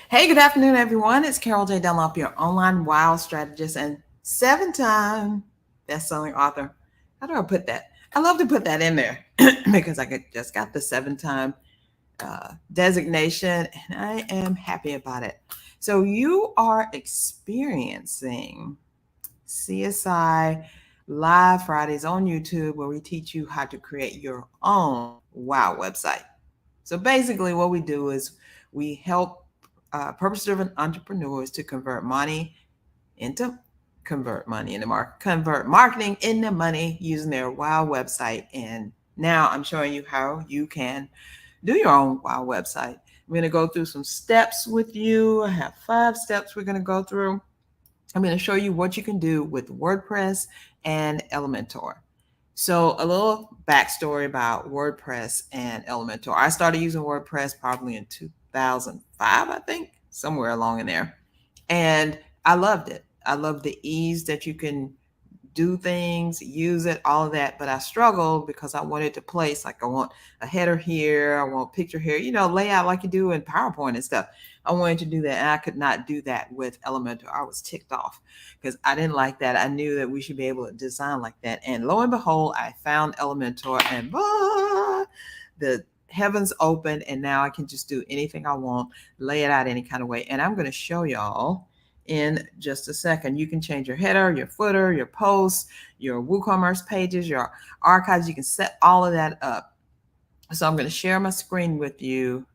Hey, good afternoon, everyone. It's Carol J. Dunlop, your online wow strategist and seven-time best-selling author. How do I put that? I love to put that in there because just got the seven-time designation, and I am happy about it. So you are experiencing CSI Live Fridays on YouTube, where we teach you how to create your own wow website. So basically, what we do is we help purpose-driven entrepreneurs to into convert marketing into money using their wow website. And now I'm showing you how you can do your own wow website. I'm going to go through some steps with you. I have 5 steps we're going to go through. I'm going to show you what you can do with WordPress and Elementor. So, a little backstory about WordPress and Elementor. I started using WordPress probably in 2005, I think, somewhere along in there. And I loved it. I love the ease that you can do things, use it, all of that. But I struggled because I wanted to place, like, I want a header here, I want a picture here, layout like you do in PowerPoint and stuff. I wanted to do that, and I could not do that with Elementor. I was ticked off because I didn't like that. I knew that we should be able to design like that. And lo and behold, I found Elementor, and the heavens opened, and now I can just do anything I want, lay it out any kind of way. And I'm going to show y'all in just a second. You can change your header, your footer, your posts, your WooCommerce pages, your archives. You can set all of that up. So I'm going to share my screen with you.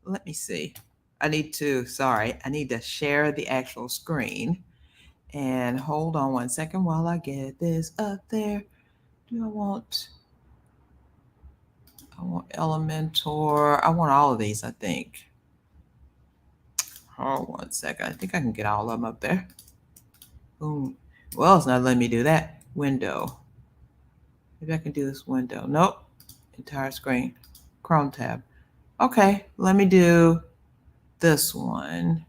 Let me see. I need to share the actual screen. And hold on one second while I get this up there. Do I want Elementor. I want all of these, I think. Hold one second. I think I can get all of them up there. Boom. Well, it's not letting me do that. Window. Maybe I can do this window. Nope. Entire screen. Chrome tab. Okay, let me do this one.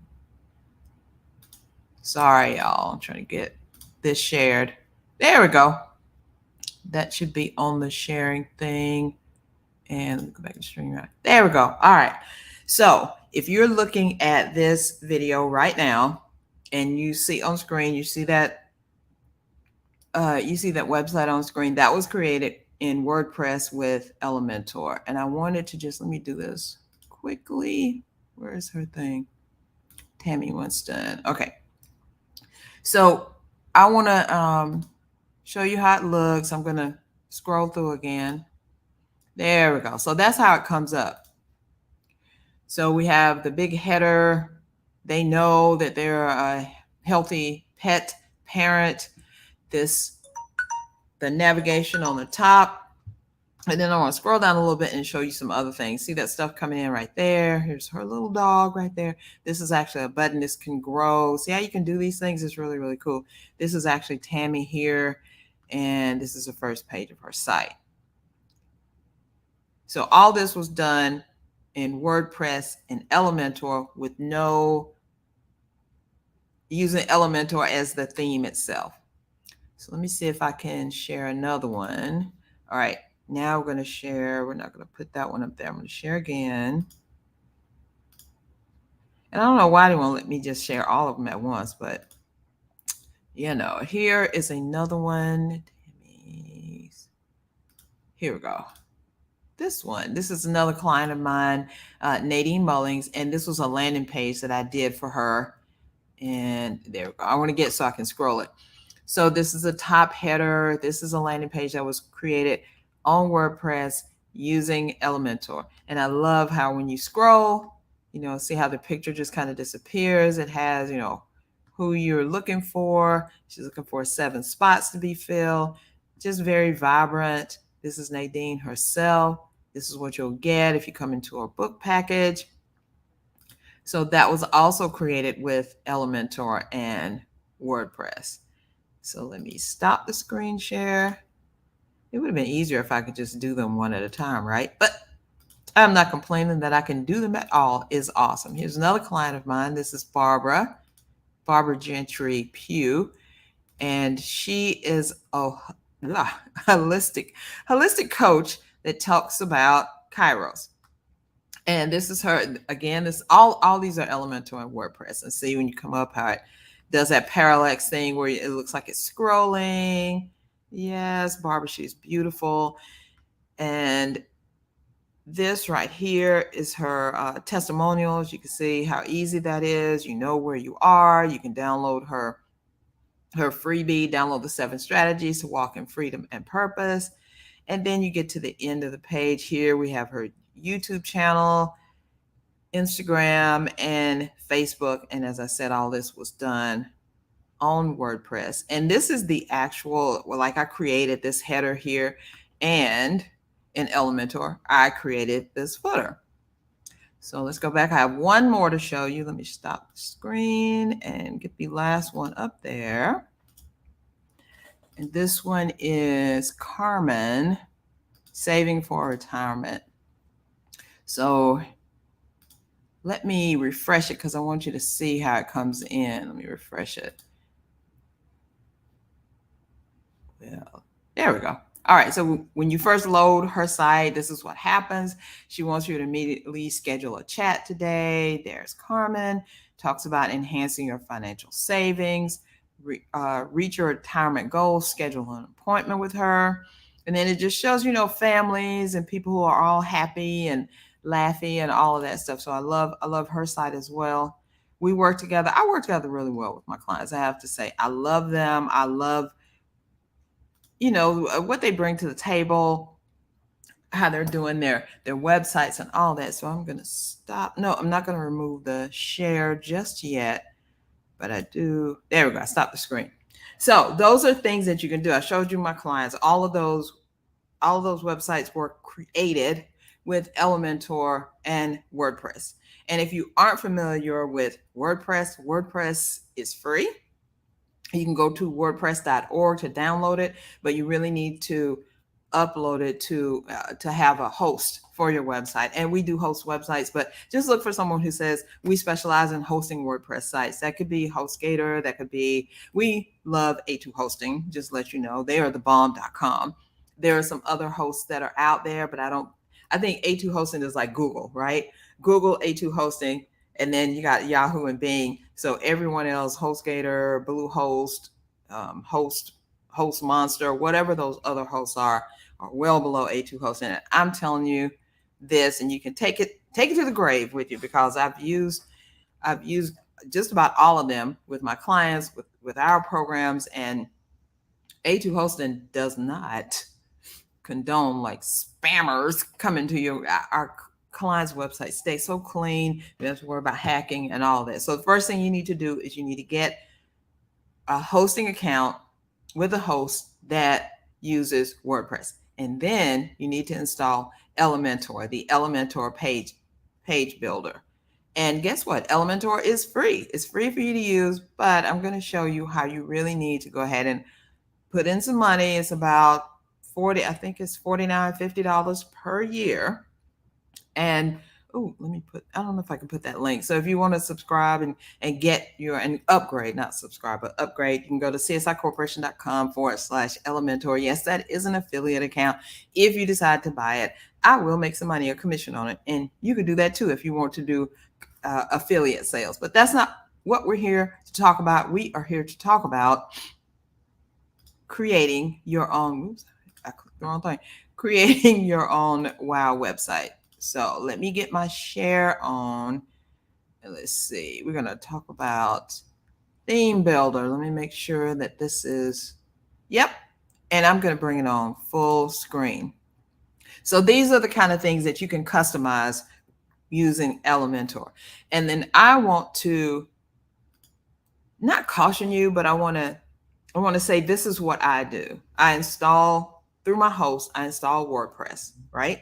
Sorry, y'all. I'm trying to get this shared. There we go. That should be on the sharing thing. And let me go back to stream. Right. There we go. All right. So if you're looking at this video right now and you see on screen, you see that website on screen that was created in WordPress with Elementor. And I wanted to let me do this quickly. Where is her thing? Tammy Winston. Okay. So I want to show you how it looks. I'm going to scroll through again. There we go. So that's how it comes up. So we have the big header. They know that they're a healthy pet parent. The navigation on the top. And then I want to scroll down a little bit and show you some other things. See that stuff coming in right there? Here's her little dog right there. This is actually a button. This can grow. See how you can do these things? It's really, really cool. This is actually Tammy here. And this is the first page of her site. So all this was done in WordPress and Elementor with using Elementor as the theme itself. So let me see if I can share another one. All right, now we're going to share. We're not going to put that one up there. I'm going to share again. And I don't know why they won't let me just share all of them at once, but here is another one. Here we go. This one. This is another client of mine, Nadine Mullings, and this was a landing page that I did for her. And there we go. I want to get so I can scroll it. So this is a top header. This is a landing page that was created on WordPress using Elementor. And I love how when you scroll, see how the picture just kind of disappears. It has, who you're looking for. She's looking for 7 spots to be filled. Just very vibrant. This is Nadine herself. This is what you'll get if you come into our book package. So that was also created with Elementor and WordPress. So let me stop the screen share. It would have been easier if I could just do them one at a time, right? But I'm not complaining that I can do them at all. It's awesome. Here's another client of mine. This is Barbara Gentry Pugh. And she is a holistic coach that talks about Kairos. And this is her again. This all these are Elementor and WordPress. And see when you come up how it does that parallax thing where it looks like it's scrolling. Yes, Barbara, she's beautiful. And this right here is her testimonials. You can see how easy that is. You know where you are. You can download her freebie, download the 7 strategies to walk in freedom and purpose. And then you get to the end of the page here. We have her YouTube channel, Instagram, and Facebook. And as I said, all this was done on WordPress. And this is the actual, well, like I created this header here, and in Elementor, I created this footer. So let's go back. I have one more to show you. Let me stop the screen and get the last one up there. And this one is Carmen, saving for retirement. So let me refresh it because I want you to see how it comes in. Let me refresh it. Well, there we go. All right, so when you first load her site, this is what happens. She wants you to immediately schedule a chat today. There's Carmen, talks about enhancing your financial savings, reach your retirement goals, schedule an appointment with her. And then it just shows, families and people who are all happy and laughy and all of that stuff. So I love her site as well. We work together. I work together really well with my clients. I have to say, I love them. I love what they bring to the table, how they're doing their websites and all that. So I'm going to stop. No, I'm not going to remove the share just yet, but I do. There we go. I stopped the screen. So those are things that you can do. I showed you my clients. All of those websites were created with Elementor and WordPress. And if you aren't familiar with WordPress, WordPress is free. You can go to wordpress.org to download it, but you really need to upload it to have a host for your website. And we do host websites, but just look for someone who says we specialize in hosting WordPress sites. That could be HostGator. That could be, we love A2 Hosting. Just let you know, they are the bomb.com. There are some other hosts that are out there, but I think A2 Hosting is like Google, right? Google A2 Hosting. And then you got Yahoo and Bing. So everyone else, HostGator, Bluehost, Host Monster, whatever those other hosts are well below A2 Hosting. And I'm telling you this, and you can take it to the grave with you, because I've used just about all of them with my clients, with our programs, and A2 Hosting does not condone like spammers coming to our client's website. Stay so clean. You don't have to worry about hacking and all that. So the first thing you need to do is you need to get a hosting account with a host that uses WordPress. And then you need to install Elementor, the Elementor page builder. And guess what? Elementor is free. It's free for you to use, but I'm going to show you how you really need to go ahead and put in some money. It's about $49, $50 per year. And I don't know if I can put that link. So if you want to subscribe and get and upgrade, not subscribe, but upgrade, you can go to csicorporation.com/Elementor. Yes, that is an affiliate account. If you decide to buy it, I will make some money, a commission on it. And you can do that too if you want to do affiliate sales. But that's not what we're here to talk about. We are here to talk about creating your own, I clicked the wrong thing, creating your own WOW website. So let me get my share on. Let's see. We're going to talk about theme builder. Let me make sure that this is, yep. And I'm going to bring it on full screen. So these are the kind of things that you can customize using Elementor. And then I want to not caution you, but I want to say this is what I do. I install through my host, I install WordPress, right?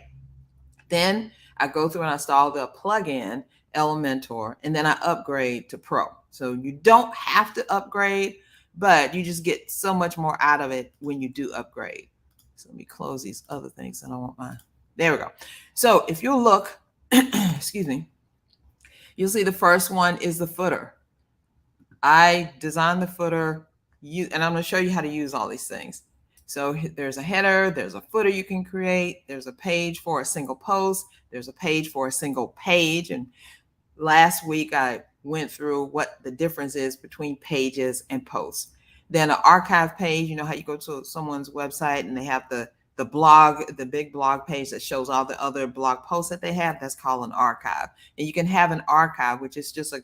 Then I go through and I install the plugin Elementor, and then I upgrade to Pro. So you don't have to upgrade, but you just get so much more out of it when you do upgrade. So let me close these other things. I don't want mine. There we go. So if you look, excuse me, you'll see the first one is the footer. I designed the footer, and I'm going to show you how to use all these things. So there's a header, there's a footer you can create, there's a page for a single post, there's a page for a single page. And last week I went through what the difference is between pages and posts. Then an archive page, you know how you go to someone's website and they have the blog, the big blog page that shows all the other blog posts that they have, that's called an archive. And you can have an archive, which is just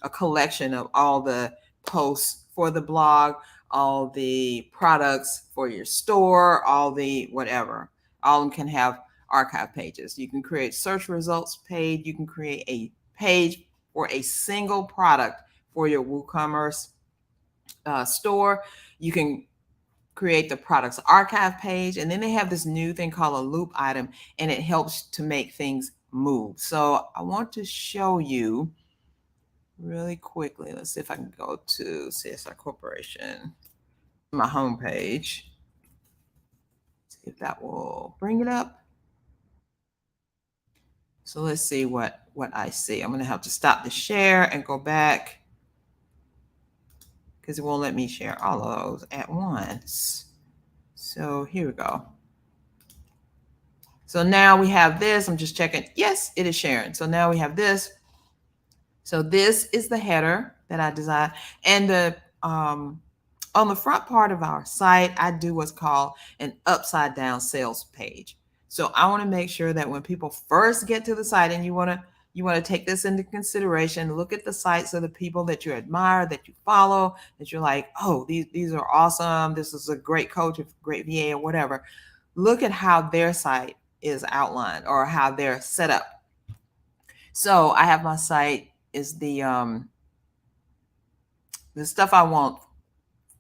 a collection of all the posts for the blog, all the products for your store, all the whatever. All of them can have archive pages. You can create search results page. You can create a page for a single product for your WooCommerce store. You can create the products archive page, and then they have this new thing called a loop item, and it helps to make things move. So I want to show you really quickly. Let's see if I can go to CSI Corporation, my homepage. See if that will bring it up. So let's see what I see. I'm going to have to stop the share and go back because it won't let me share all of those at once. So here we go. So now we have this. I'm just checking. Yes, it is sharing. So now we have this. So this is the header that I designed. And the on the front part of our site, I do what's called an upside down sales page. So I want to make sure that when people first get to the site, and you want to take this into consideration, look at the sites of the people that you admire, that you follow, that you're like, oh, these are awesome. This is a great coach, a great VA, or whatever. Look at how their site is outlined or how they're set up. So I have my site is the stuff I want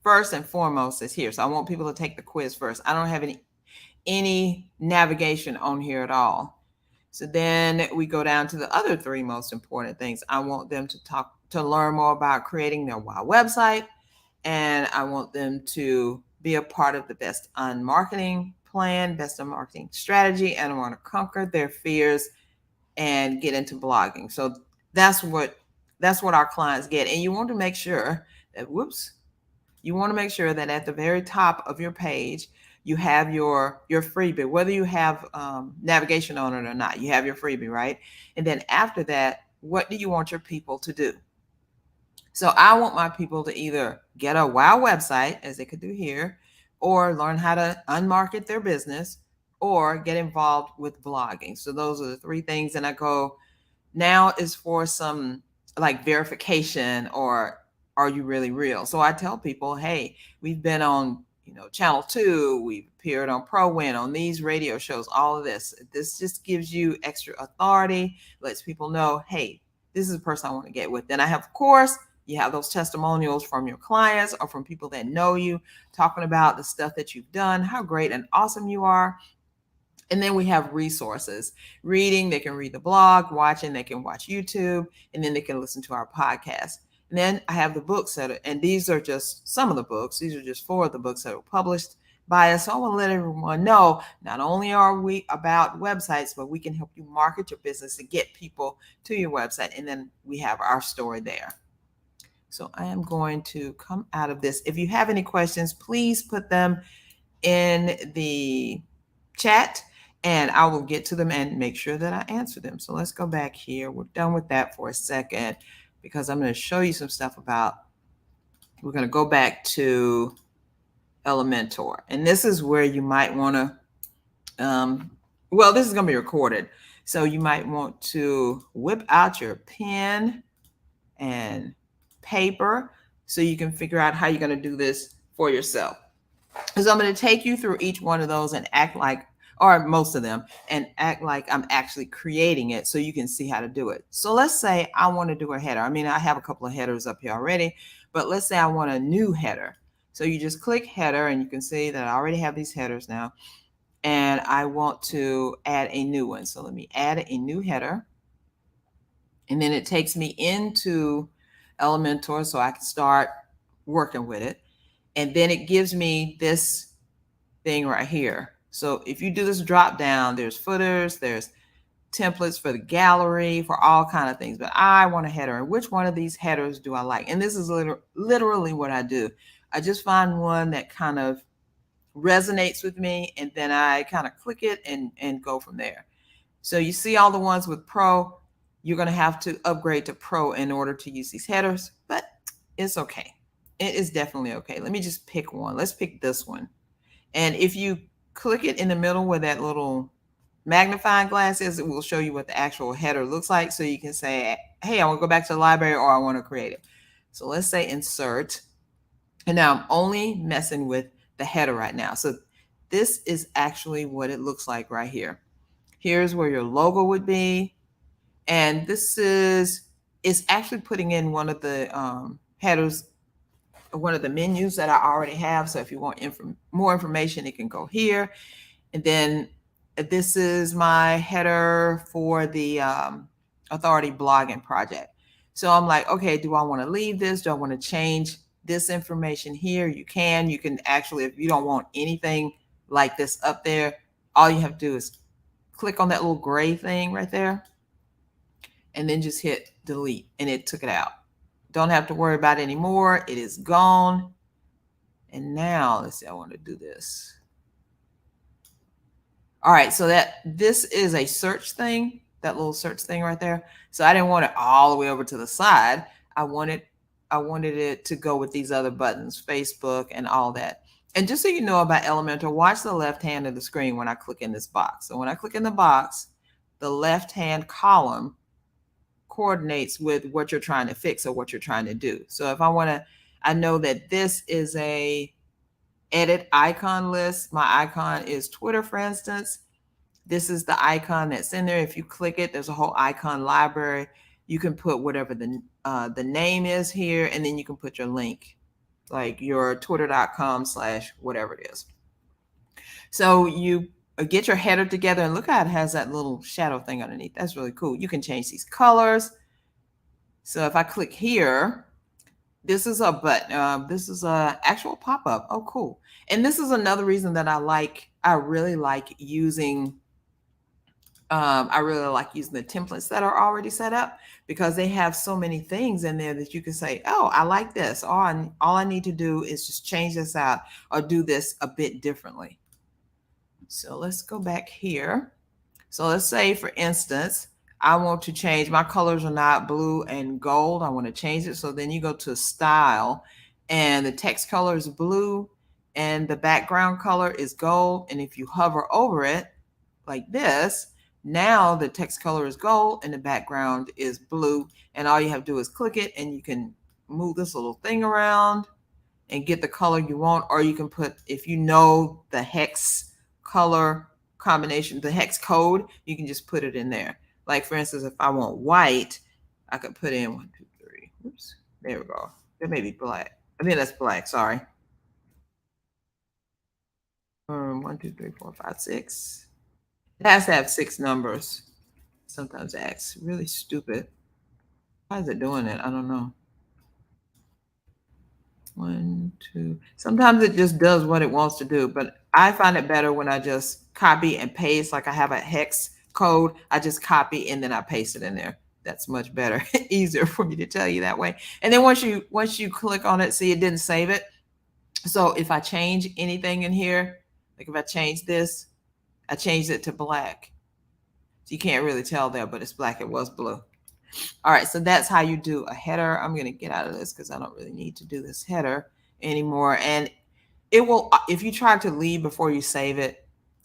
first and foremost is here. So I want people to take the quiz first. I don't have any navigation on here at all. So then we go down to the other three most important things. I want them to learn more about creating their WOW website, and I want them to be a part of the Best on Marketing plan, Best on Marketing strategy, and I want to conquer their fears and get into blogging. So that's what our clients get. And you want to make sure that, you want to make sure that at the very top of your page, you have your freebie, whether you have navigation on it or not, you have your freebie, right? And then after that, what do you want your people to do? So I want my people to either get a WOW website, as they could do here, or learn how to unmarket their business, or get involved with blogging. So those are the three things. And I go, now is for some like verification, or are you really real? So I tell people, hey, we've been on, Channel 2, we've appeared on ProWin, on these radio shows, all of this. This just gives you extra authority, lets people know, hey, this is the person I want to get with. Then I have, of course, you have those testimonials from your clients or from people that know you, talking about the stuff that you've done, how great and awesome you are. And then we have resources, reading. They can read the blog, watching, they can watch YouTube, and then they can listen to our podcast. And then I have the books and these are just some of the books. These are just 4 of the books that were published by us. So I want to let everyone know, not only are we about websites, but we can help you market your business to get people to your website. And then we have our story there. So I am going to come out of this. If you have any questions, please put them in the chat, and I will get to them and make sure that I answer them. So let's go back here. We're done with that for a second, because I'm going to show you some stuff we're going to go back to Elementor. And this is where you might want to, this is going to be recorded. So you might want to whip out your pen and paper so you can figure out how you're going to do this for yourself. So I'm going to take you through each one of those and act like, or most of them, and act like I'm actually creating it so you can see how to do it. So let's say I want to do a header. I mean, I have a couple of headers up here already, but let's say I want a new header. So you just click header, and you can see that I already have these headers now, and I want to add a new one. So let me add a new header, and then it takes me into Elementor so I can start working with it. And then it gives me this thing right here. So if you do this drop down, there's footers, there's templates for the gallery, for all kind of things. But I want a header. And which one of these headers do I like? And this is literally what I do. I just find one that kind of resonates with me, and then I kind of click it and go from there. So you see all the ones with Pro, you're going to have to upgrade to Pro in order to use these headers, but it's okay. It is definitely okay. Let me just pick one. Let's pick this one. And if you click it in the middle where that little magnifying glass is, it will show you what the actual header looks like. So you can say, hey, I want to go back to the library, or I want to create it. So let's say insert. And now I'm only messing with the header right now. So this is actually what it looks like right here. Here's where your logo would be. And this is actually putting in one of the headers, one of the menus that I already have. So if you want more information, it can go here. And then this is my header for the Authority blogging project. So I'm like, okay, do I want to leave this? Do I want to change this information here? You can actually, if you don't want anything like this up there, all you have to do is click on that little gray thing right there and then just hit delete, and it took it out. Don't have to worry about it anymore. It is gone. And now let's see, I want to do this. All right, so this is a search thing, that little search thing right there. So I didn't want it all the way over to the side. I wanted it to go with these other buttons, Facebook and all that. And just so you know about Elementor, watch the left hand of the screen when I click in this box. So when I click in the box, the left hand column coordinates with what you're trying to fix or what you're trying to do. So if I know that this is a edit icon list. My icon is Twitter, for instance. This is the icon that's in there. If you click it, there's a whole icon library. You can put whatever the name is here, and then you can put your link, like your twitter.com/whatever it is. So you get your header together, and look how it has that little shadow thing underneath. That's really cool. You can change these colors. So if I click here, this is a button. This is a actual pop-up. Oh, cool. And this is another reason that I really like using the templates that are already set up, because they have so many things in there that you can say, oh, I like this. All I need to do is just change this out or do this a bit differently. So let's go back here. So let's say, for instance, I want to change, my colors are not blue and gold. I want to change it. So then you go to style, and the text color is blue and the background color is gold. And if you hover over it like this, now the text color is gold and the background is blue. And all you have to do is click it, and you can move this little thing around and get the color you want. Or you can put, if you know the hex color combination, the hex code, you can just put it in there. Like, for instance, if I want white, I could put in 1, 2, 3. Oops, there we go. That may be black. I think that's black. Sorry. 1, 2, 3, 4, 5, 6. It has to have 6 numbers. Sometimes it acts really stupid. Why is it doing it? I don't know. 1, 2. Sometimes it just does what it wants to do, but I find it better when I just copy and paste. Like, I have a hex code, I just copy and then I paste it in there. That's much better, easier for me to tell you that way. And then once you click on it, see, it didn't save it. So if I change anything in here, like if I change this, I changed it to black. So you can't really tell there, but it's black. It was blue. All right, so that's how you do a header. I'm going to get out of this because I don't really need to do this header anymore. And it will, if you try to leave before you save it,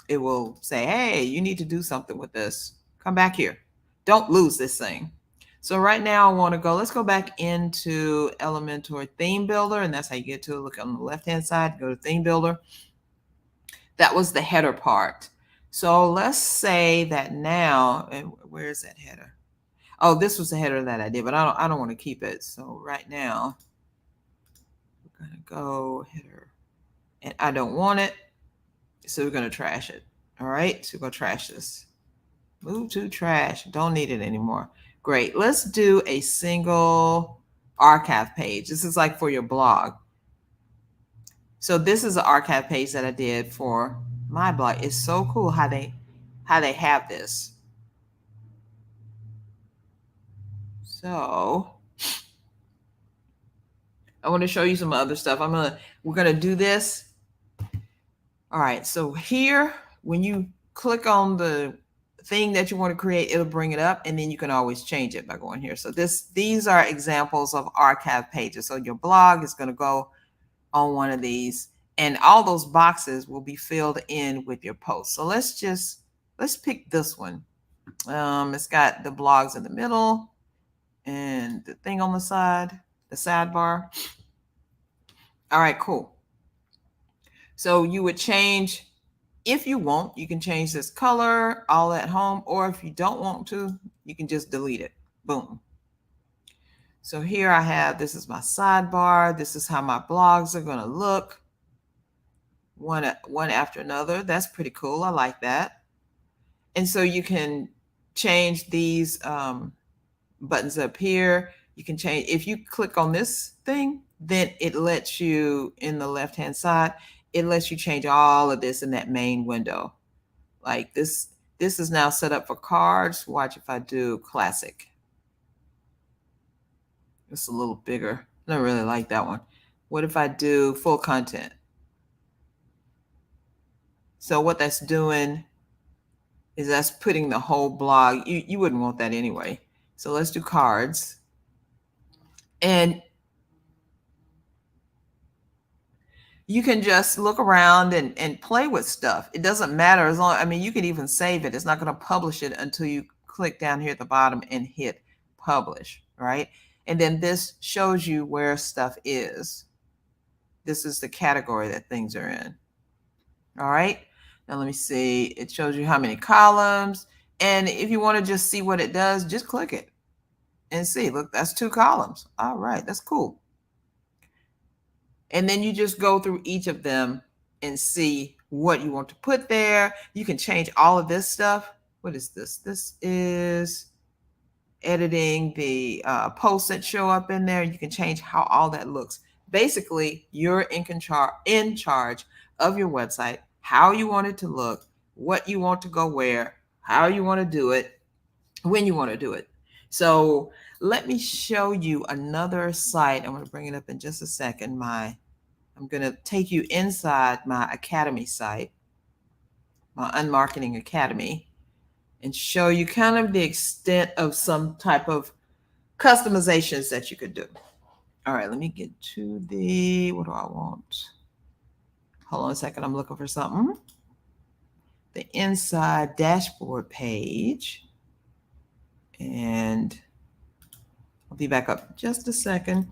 it will say, hey, you need to do something with this. Come back here. Don't lose this thing. So right now I want to let's go back into Elementor Theme Builder, and that's how you get to it. Look on the left-hand side, go to Theme Builder. That was the header part. So let's say that now, and where is that header? Oh, this was the header that I did, but I don't want to keep it. So right now, we're going to go header, and I don't want it. So we're going to trash it. All right, so we're going to trash this. Move to trash. Don't need it anymore. Great. Let's do a single archive page. This is like for your blog. So this is an archive page that I did for my blog. It's so cool how they have this. So I want to show you some other stuff. We're gonna do this. All right, so here, when you click on the thing that you want to create, it'll bring it up, and then you can always change it by going here. So these are examples of archive pages. So your blog is going to go on one of these, and all those boxes will be filled in with your posts. So let's pick this one. It's got the blogs in the middle and the thing on the side, the sidebar. All right, cool. So you would change, if you want, you can change this color all at home, or if you don't want to, you can just delete it. Boom. So here I have, this is my sidebar. This is how my blogs are going to look. One after another. That's pretty cool. I like that. And so you can change these buttons up here. You can change, if you click on this thing, then it lets you, in the left-hand side, it lets you change all of this in that main window. Like this is now set up for cards. Watch if I do classic. It's a little bigger. I don't really like that one. What if I do full content? So what that's doing is that's putting the whole blog. You wouldn't want that anyway. So let's do cards. And you can just look around and play with stuff. It doesn't matter as long, I mean, you could even save it. It's not going to publish it until you click down here at the bottom and hit publish, right? And then this shows you where stuff is. This is the category that things are in. All right. Now let me see. It shows you how many columns. And if you want to just see what it does, just click it and see. Look, that's 2 columns. All right. That's cool. And then you just go through each of them and see what you want to put there. You can change all of this stuff. What is this? This is editing the posts that show up in there. You can change how all that looks. Basically, you're in charge of your website, how you want it to look, what you want to go where, how you want to do it, when you want to do it. So let me show you another site. I'm going to bring it up in just a second. I'm going to take you inside my Academy site, my Unmarketing Academy, and show you kind of the extent of some type of customizations that you could do. All right, let me get to the, what do I want? Hold on a second, I'm looking for something. The inside dashboard page. And I'll be back up just a second.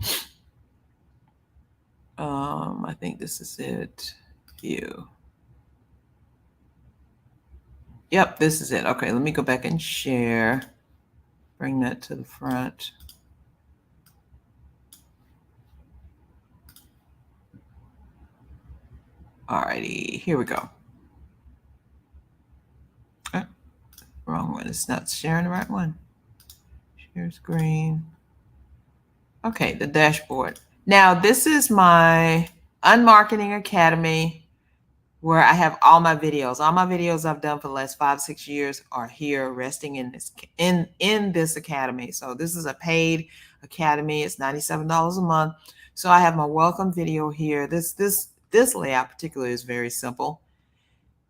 I think this is it. View. Yep, this is it. Okay, let me go back and share. Bring that to the front. Alrighty, here we go. Wrong one. It's not sharing the right one. Share screen. Okay, the dashboard. Now, this is my Unmarketing Academy where I have all my videos. All my videos I've done for the last 5-6 years are here resting in this academy. So this is a paid academy. It's $97 a month. So I have my welcome video here. This layout particularly is very simple.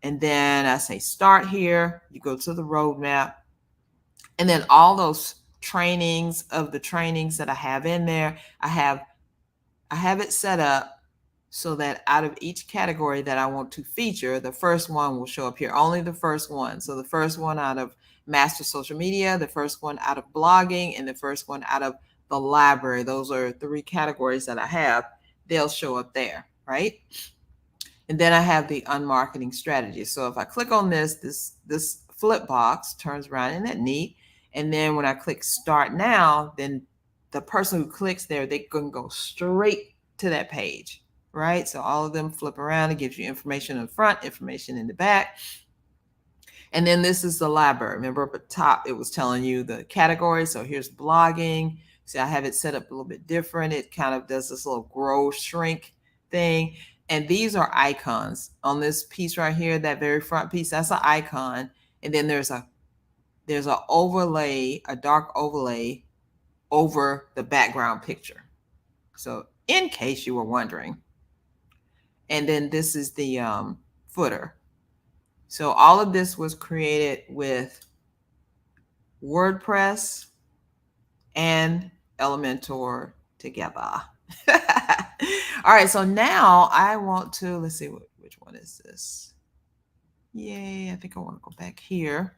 And then I say start here. You go to the roadmap. And then all those trainings of the trainings that I have in there, I have it set up so that out of each category that I want to feature, the first one will show up here, only the first one. So the first one out of master social media, the first one out of blogging, and the first one out of the library. Those are 3 categories that I have. They'll show up there, right? And then I have the unmarketing strategy. So if I click on this flip box turns around. Isn't that neat? And then when I click start now, then the person who clicks there, they can go straight to that page, right? So all of them flip around. It gives you information in the front, information in the back. And then this is the library. Remember up at the top, it was telling you the category. So here's blogging. See, I have it set up a little bit different. It kind of does this little grow shrink thing. And these are icons on this piece right here, that very front piece, that's an icon. And then there's a overlay, a dark overlay over the background picture. So in case you were wondering. And then this is the footer. So all of this was created with WordPress and Elementor together. All right, so now I want to, let's see, which one is this? Yay, I think I want to go back here.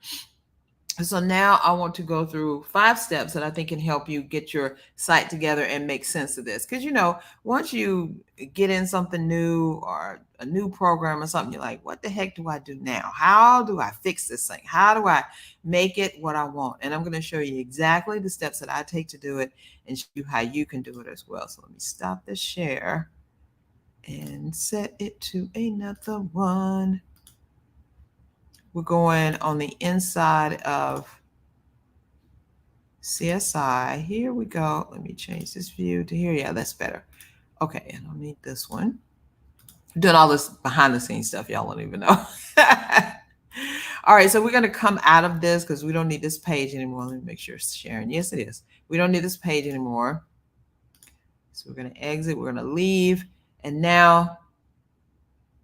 So now I want to go through 5 steps that I think can help you get your site together and make sense of this. Because, you know, once you get in something new or a new program or something, you're like, what the heck do I do now? How do I fix this thing? How do I make it what I want? And I'm going to show you exactly the steps that I take to do it and show you how you can do it as well. So let me stop the share and set it to another one. We're going on the inside of CSI. Here we go. Let me change this view to here. Yeah, that's better. Okay, I don't need this one. I'm doing all this behind the scenes stuff. Y'all don't even know. All right, so we're going to come out of this because we don't need this page anymore. Let me make sure it's sharing. Yes, it is. We don't need this page anymore. So we're going to exit. We're going to leave. And now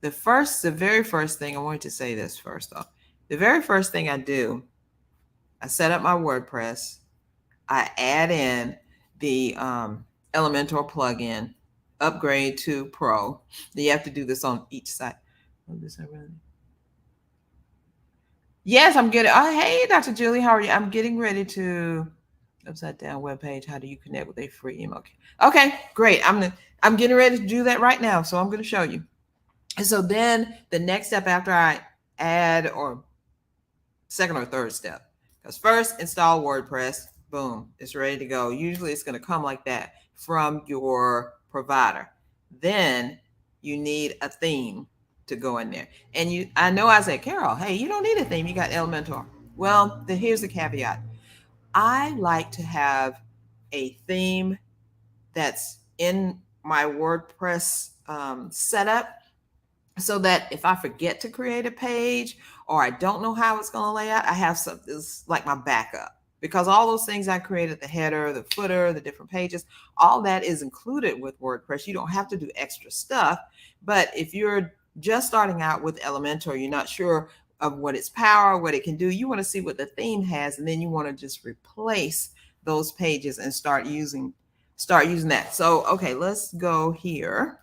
the very first thing, I wanted to say this first off. The very first thing I do, I set up my WordPress. I add in the Elementor plugin, upgrade to Pro. Then you have to do this on each site. Oh, this I really... Yes, I'm getting. Oh, hey, Dr. Julie, how are you? I'm getting ready to upside down webpage. How do you connect with a free email? Okay, great. I'm getting ready to do that right now. So I'm going to show you. And so then the next step after I add, or second or third step, because first install WordPress. Boom, it's ready to go. Usually it's going to come like that from your provider. Then you need a theme to go in there. And I know I said, Carol, hey, you don't need a theme. You got Elementor. Well, here's the caveat. I like to have a theme that's in my WordPress setup, so that if I forget to create a page or I don't know how it's going to lay out, I have something like my backup. Because all those things I created, the header, the footer, the different pages, all that is included with WordPress. You don't have to do extra stuff. But if you're just starting out with Elementor, you're not sure of what its power, what it can do, you want to see what the theme has, and then you want to just replace those pages and start using that. So, okay, let's go here.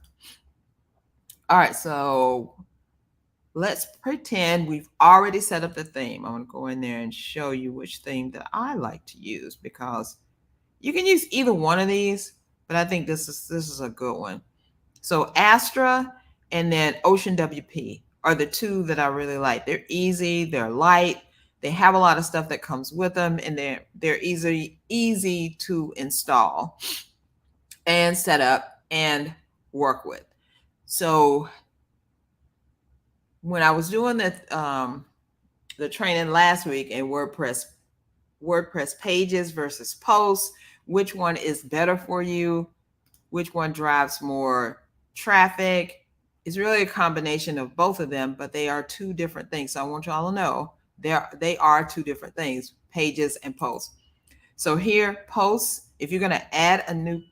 All right, so let's pretend we've already set up the theme. I'm going to go in there and show you which theme that I like to use, because you can use either one of these, but I think this is a good one. So Astra and then Ocean WP are the two that I really like. They're easy, they're light, they have a lot of stuff that comes with them, and they're easy to install and set up and work with. So when I was doing the training last week in WordPress pages versus posts, which one is better for you? Which one drives more traffic? It's really a combination of both of them, but they are two different things. So I want you all to know they are two different things, pages and posts. So here, posts, if you're going to add a new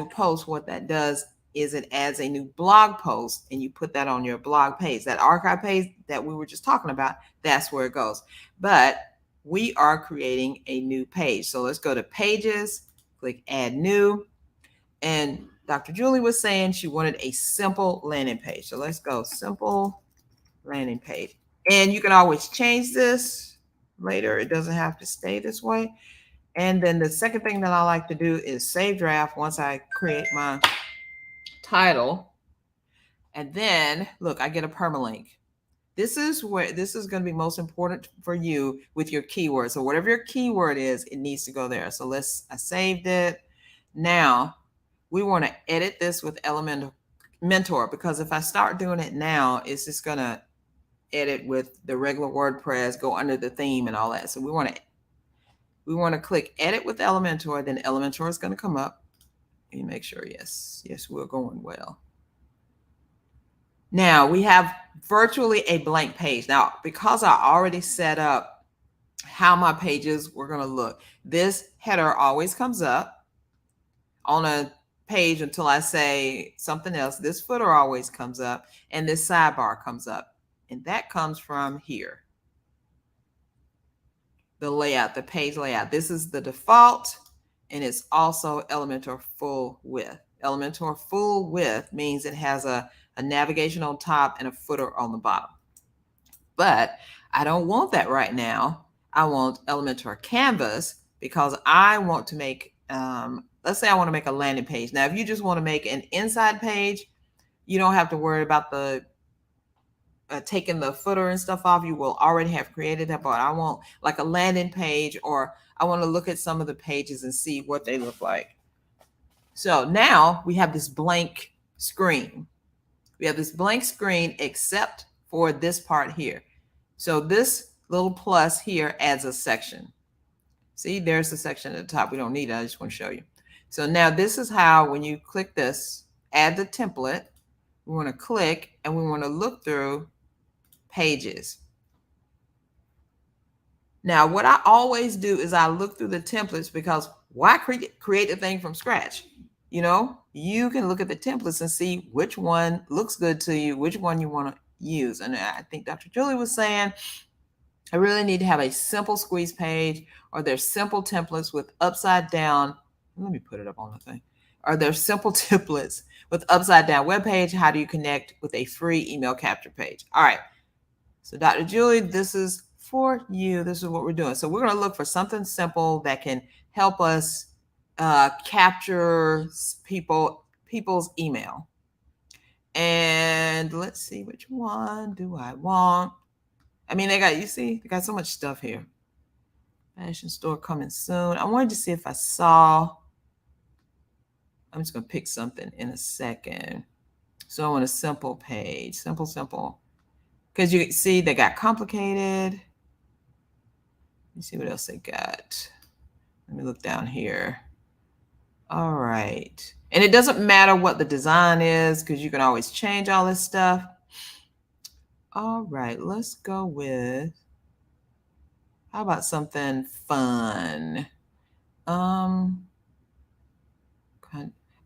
post, what that does is it adds a new blog post, and you put that on your blog page. That archive page that we were just talking about, that's where it goes. But we are creating a new page. So let's go to pages, click add new. And Dr. Julie was saying she wanted a simple landing page. So let's go simple landing page. And you can always change this later. It doesn't have to stay this way. And then the second thing that I like to do is save draft once I create my title. And then look, I get a permalink. This is going to be most important for you with your keyword. So whatever your keyword is, it needs to go there. So I saved it. Now we want to edit this with Elementor, because if I start doing it now, it's just going to edit with the regular WordPress, go under the theme and all that. So we want to click edit with Elementor, then Elementor is going to come up. Let me make sure, yes, we're going well. Now we have virtually a blank page. Now, because I already set up how my pages were going to look, this header always comes up on a page until I say something else. This footer always comes up and this sidebar comes up. And that comes from here. The layout, the page layout. This is the default, and it's also Elementor full width. Elementor full width means it has a navigation on top and a footer on the bottom. But I don't want that right now. I want Elementor Canvas because I want to make, let's say I want to make a landing page. Now, if you just want to make an inside page, you don't have to worry about the taking the footer and stuff off. You will already have created that, but I want like a landing page, or I want to look at some of the pages and see what they look like. So now we have this blank screen. We have this blank screen except for this part here. So this little plus here adds a section. See, there's the section at the top. We don't need it. I just want to show you. So now this is how, when you click this, add the template, we want to click and we want to look through pages. Now, what I always do is I look through the templates, because why create the thing from scratch? You know, you can look at the templates and see which one looks good to you, which one you want to use. And I think Dr. Julie was saying, I really need to have a simple squeeze page, or there's simple templates with upside down. Let me put it up on the thing. Are there simple templates with upside down web page? How do you connect with a free email capture page? All right. So Dr. Julie, this is for you. This is what we're doing. So we're going to look for something simple that can help us capture people's email. And let's see, which one do I want? I mean, they got so much stuff here. Fashion store coming soon. I wanted to see if I saw, I'm just going to pick something in a second. So I want a simple page, simple. Because you see they got complicated. Let me see what else they got. Let me look down here. All right. And it doesn't matter what the design is, because you can always change all this stuff. All right, let's go with, how about something fun? I'm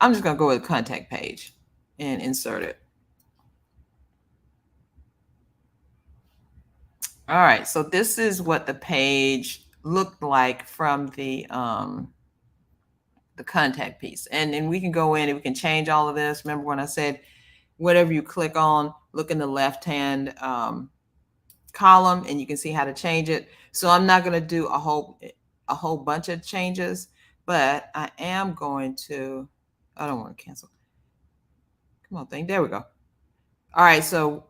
just going to go with a contact page and insert it. All right, so this is what the page looked like from the contact piece. And then we can go in and we can change all of this. Remember when I said, whatever you click on, look in the left-hand column and you can see how to change it. So I'm not going to do a whole bunch of changes, but I am going to, I don't want to cancel. Come on, thing. There we go. All right, so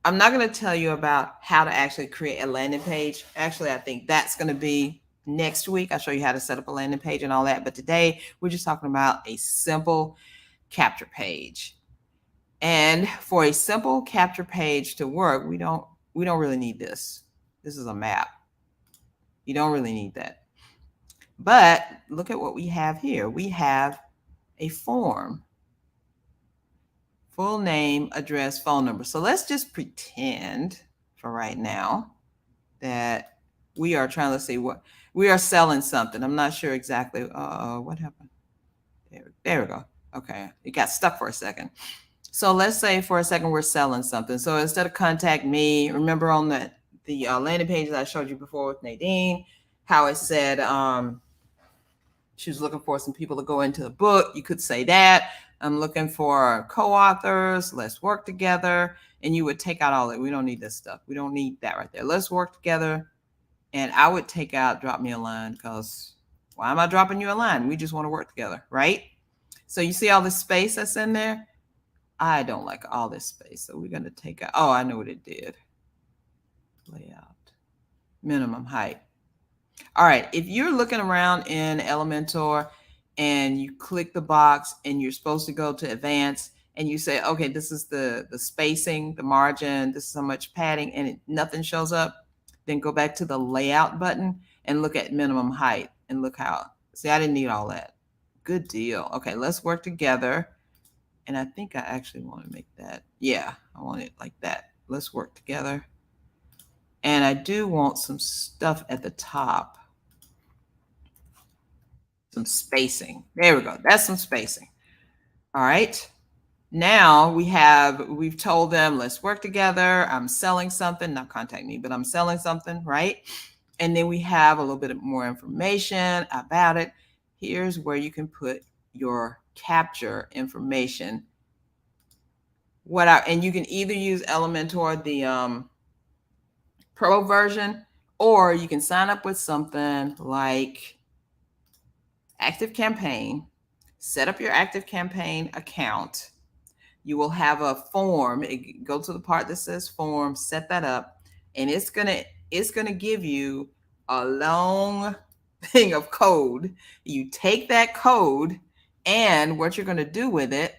I'm not going to tell you about how to actually create a landing page. Actually, I think that's going to be next week. I'll show you how to set up a landing page and all that. But today we're just talking about a simple capture page. And for a simple capture page to work, we don't really need this. This is a map. You don't really need that. But look at what we have here. We have a form. Full name, address, phone number. So let's just pretend for right now that we are trying to see what we are selling something. I'm not sure exactly. What happened? There we go. Okay, it got stuck for a second. So let's say for a second we're selling something. So instead of contact me, remember on the landing page that I showed you before with Nadine, how it said she was looking for some people to go into the book. You could say that. I'm looking for co-authors. Let's work together. And you would take out all that. We don't need this stuff. We don't need that right there. Let's work together. And I would take out, drop me a line, because why am I dropping you a line? We just want to work together, right? So you see all this space that's in there? I don't like all this space. So we're going to take out, oh, I know what it did. Layout, minimum height. All right, if you're looking around in Elementor and you click the box and you're supposed to go to advanced and you say, okay, this is the spacing, the margin, this is how much padding, and nothing shows up, then go back to the layout button and look at minimum height and look how, see, I didn't need all that. Good deal. Okay, let's work together. And I think I actually want to make that, yeah, I want it like that. Let's work together. And I do want some stuff at the top. Some spacing. There we go. That's some spacing. All right. Now we've told them, let's work together. I'm selling something, not contact me, but I'm selling something, right? And then we have a little bit more information about it. Here's where you can put your capture information. And you can either use Elementor, the pro version, or you can sign up with something like ActiveCampaign, set up your ActiveCampaign account. You will have a form. Go to the part that says form, set that up, and it's gonna give you a long thing of code. You take that code, and what you're gonna do with it,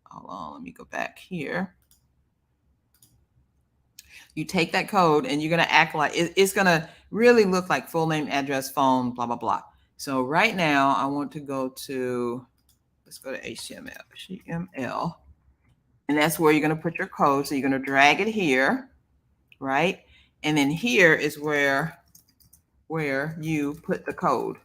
hold on, let me go back here. You take that code and you're gonna act like it's gonna really look like full name, address, phone, blah, blah, blah. So right now I want to go to, let's go to HTML. And that's where you're going to put your code. So you're going to drag it here, right? And then here is where you put the code.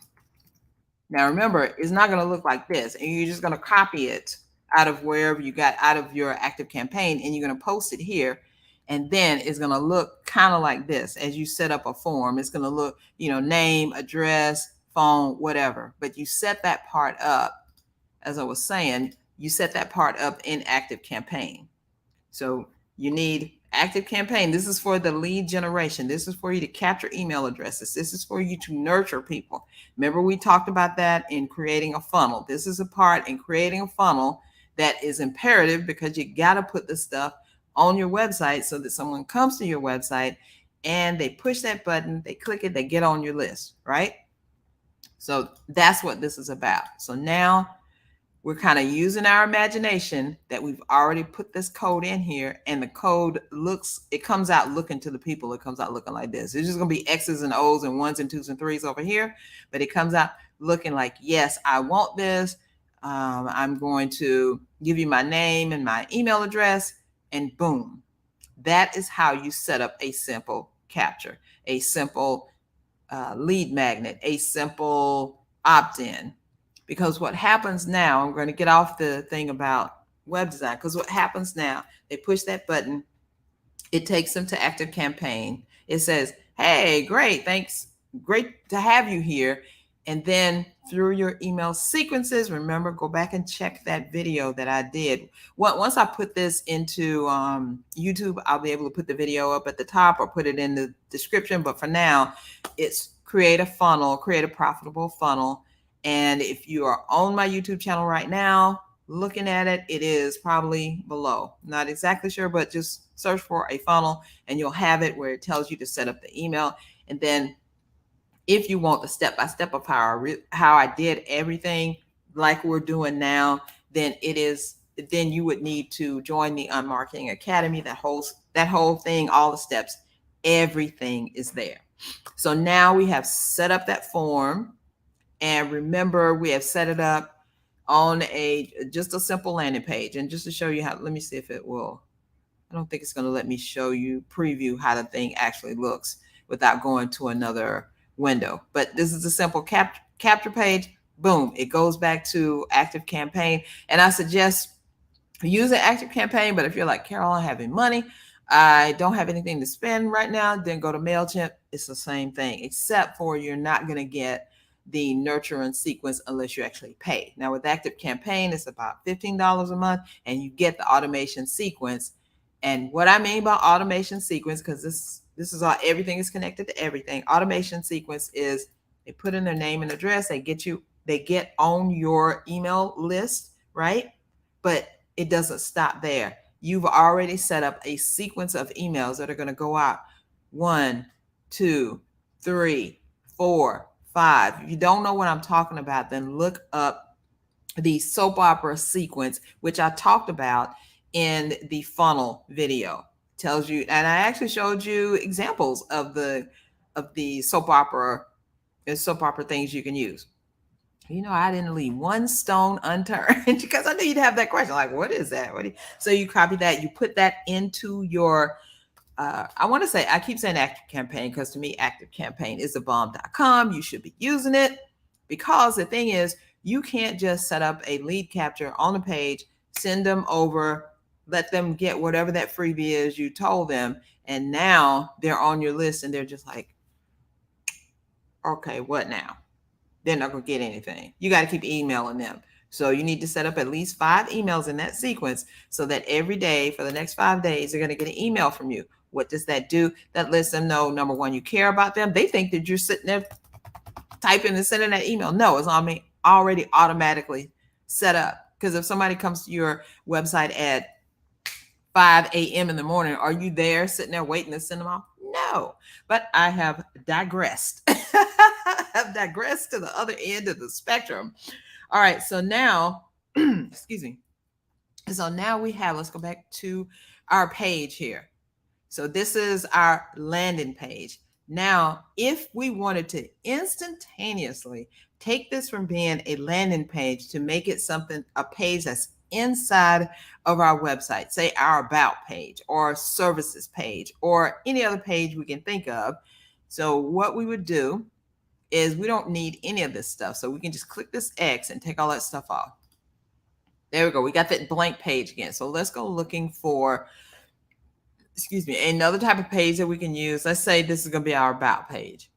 Now remember, it's not going to look like this, and you're just going to copy it out of wherever you got out of your ActiveCampaign, and you're going to post it here. And then it's going to look kind of like this as you set up a form. It's going to look, name, address, phone, whatever. But you set that part up, as I was saying, you set that part up in ActiveCampaign. So you need ActiveCampaign. This is for the lead generation. This is for you to capture email addresses. This is for you to nurture people. Remember, we talked about that in creating a funnel. This is a part in creating a funnel that is imperative, because you got to put this stuff on your website so that someone comes to your website and they push that button, they click it, they get on your list, right? So that's what this is about. So now we're kind of using our imagination that we've already put this code in here, and the code comes out looking to the people. It comes out looking like this. It's just going to be X's and O's and 1s and 2s and 3s over here, but it comes out looking like, yes, I want this. I'm going to give you my name and my email address, and boom. That is how you set up a simple capture, a simple lead magnet, a simple opt-in. Because what happens now, I'm going to get off the thing about web design, because what happens now, they push that button, it takes them to ActiveCampaign. It says, hey, great, thanks, great to have you here. And then through your email sequences, remember, go back and check that video that I did. Once I put this into YouTube, I'll be able to put the video up at the top or put it in the description. But for now, it's create a funnel, create a profitable funnel. And if you are on my YouTube channel right now, looking at it, it is probably below. Not exactly sure, but just search for a funnel and you'll have it where it tells you to set up the email. And then if you want the step-by-step of how I did everything like we're doing now, then you would need to join the Unmarketing Academy. That whole thing, all the steps, everything is there. So now we have set up that form. And remember, we have set it up on just a simple landing page. And just to show you how, let me see if it will. I don't think it's going to let me show you, preview how the thing actually looks without going to another window. But this is a simple capture page. Boom, it goes back to ActiveCampaign. And I suggest using ActiveCampaign, but if you're like, Carol, I'm having money, I don't have anything to spend right now, then go to MailChimp. It's the same thing, except for you're not going to get the nurture and sequence unless you actually pay. Now with ActiveCampaign, it's about $15 a month, and you get the automation sequence. And what I mean by automation sequence, because this is all, everything is connected to everything. Automation sequence is they put in their name and address, they get on your email list, right? But it doesn't stop there. You've already set up a sequence of emails that are going to go out 1, 2, 3, 4, 5. If you don't know what I'm talking about, then look up the soap opera sequence, which I talked about in the funnel video. Tells you, and I actually showed you examples of the soap opera things you can use. I didn't leave one stone unturned because I knew you'd have that question, like, what is that? So you copy that, you put that into your I keep saying ActiveCampaign because to me, ActiveCampaign is a bomb.com. You should be using it, because the thing is, You can't just set up a lead capture on the page, send them over, let them get whatever that freebie is you told them, and now they're on your list and they're just like, okay, what now? They're not going to get anything. You got to keep emailing them. So you need to set up at least 5 emails in that sequence so that every day for the next 5 days, they're going to get an email from you. What does that do? That lets them know, number one, you care about them. They think that you're sitting there typing and sending that email. No, it's already automatically set up. Because if somebody comes to your website at 5 a.m. in the morning, are you there sitting there waiting to send them off? No, but I have digressed. I've digressed to the other end of the spectrum. All right, so now, excuse me. So now we have, let's go back to our page here. So this is our landing page. Now, if we wanted to instantaneously take this from being a landing page to make it something, a page that's inside of our website, say our about page or services page or any other page we can think of. So what we would do is we don't need any of this stuff. So we can just click this X and take all that stuff off. There we go. We got that blank page again. So let's go looking for, excuse me, another type of page that we can use. Let's say this is going to be our about page.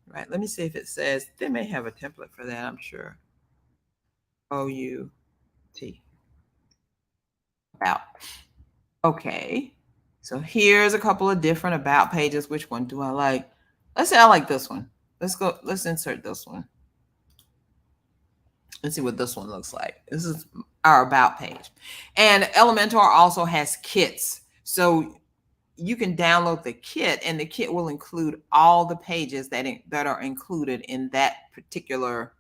Right. Let me see if it says, they may have a template for that, I'm sure. O-U-T. About. Okay. So here's a couple of different about pages. Which one do I like? Let's say I like this one. Let's insert this one. Let's see what this one looks like. This is our about page. And Elementor also has kits. So you can download the kit and the kit will include all the pages that are included in that particular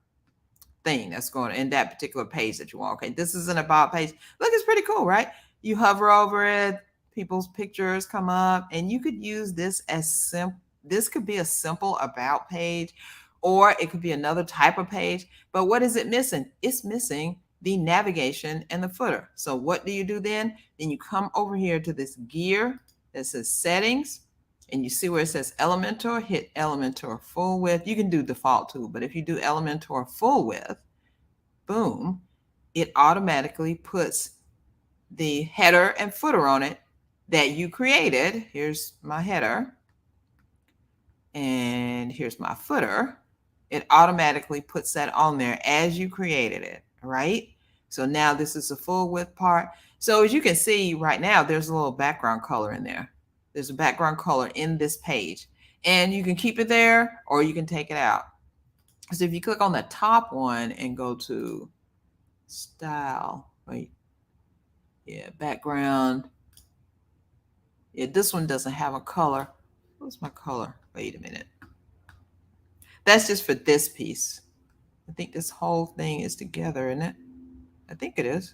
thing that's going in that particular page that you want. Okay, this is an about page. Look, it's pretty cool, right? You hover over it, people's pictures come up, and you could use this as simple. This could be a simple about page, or it could be another type of page. But what is it missing? It's missing the navigation and the footer. So what do you do then? Then you come over here to this gear that says settings, and you see where it says Elementor, hit Elementor full width. You can do default too, but if you do Elementor full width, boom, it automatically puts the header and footer on it that you created. Here's my header and here's my footer. It automatically puts that on there as you created it, right? So now this is the full width part. So as you can see right now, there's a little background color in there. There's a background color in this page, and you can keep it there or you can take it out. So if you click on the top one and go to style, wait, yeah, background. Yeah, this one doesn't have a color. What's my color? Wait a minute. That's just for this piece. I think this whole thing is together, isn't it? I think it is.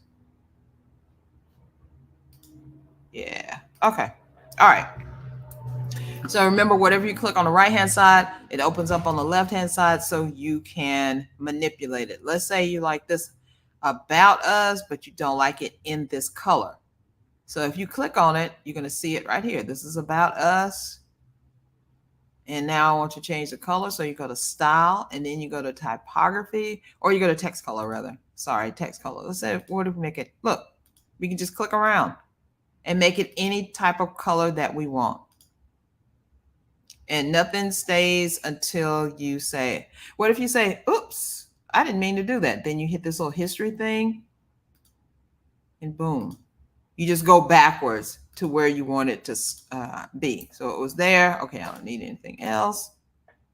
Yeah. Okay. All right. So remember, whatever you click on the right-hand side, it opens up on the left-hand side so you can manipulate it. Let's say you like this about us, but you don't like it in this color. So if you click on it, you're going to see it right here. This is about us. And now I want you to change the color. So you go to style and then you go to typography, or you go to text color rather. Sorry, text color. Let's say, what if we make it? Look, we can just click around and make it any type of color that we want. And nothing stays until you say, what if you say, oops, I didn't mean to do that. Then you hit this little history thing and boom, you just go backwards to where you want it to be. So it was there. Okay, I don't need anything else.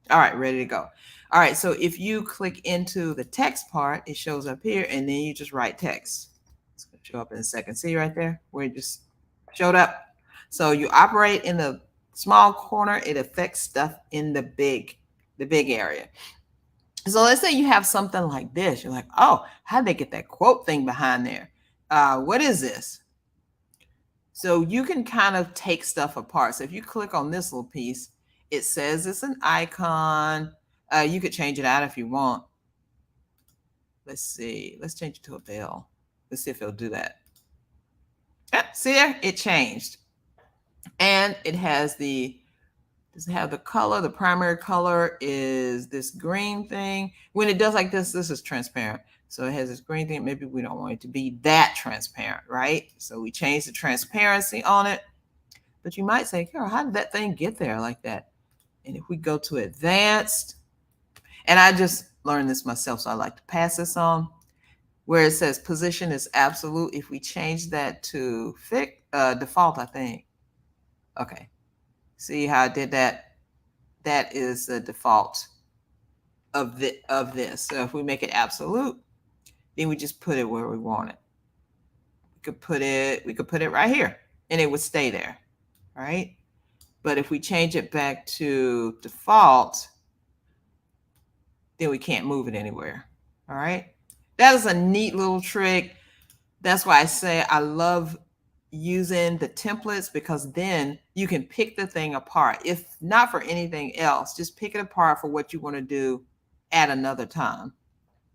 All right, ready to go. All right, so if you click into the text part, it shows up here and then you just write text. It's gonna show up in a second. See right there where it just showed up. So you operate in the small corner, it affects stuff in the big area. So let's say you have something like this. You're like, oh, how'd they get that quote thing behind there? What is this? So you can kind of take stuff apart. So if you click on this little piece, it says it's an icon. You could change it out if you want. Let's see. Let's change it to a bell. Let's see if it'll do that. See there? It changed. And it has the Does it have the color? The primary color is this green thing. When it does like this is transparent. So it has this green thing. Maybe we don't want it to be that transparent, right? So we change the transparency on it. But you might say, Carol, how did that thing get there like that? And if we go to advanced, and I just learned this myself, so I like to pass this on, where it says position is absolute. If we change that to default, I think. Okay. See how I did that? That is the default of this. So if we make it absolute, then we just put it where we want it. We could put it right here and it would stay there, right? But if we change it back to default, then we can't move it anywhere. All right. That is a neat little trick. That's why I say I love using the templates, because then you can pick the thing apart. If not for anything else, just pick it apart for what you want to do at another time.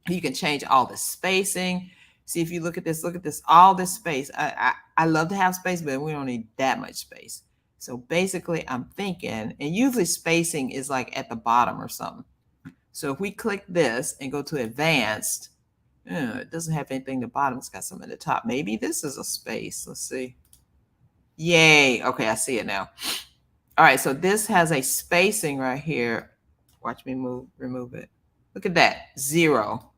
You can change all the spacing. See, if you look at this, all this space. I love to have space, but we don't need that much space. So basically I'm thinking, and usually spacing is like at the bottom or something. So if we click this and go to advanced, it doesn't have anything at the bottom. It's got some at the top. Maybe this is a space. Let's see. Yay. Okay, I see it now. All right, so this has a spacing right here. Watch me remove it. Look at that. 0,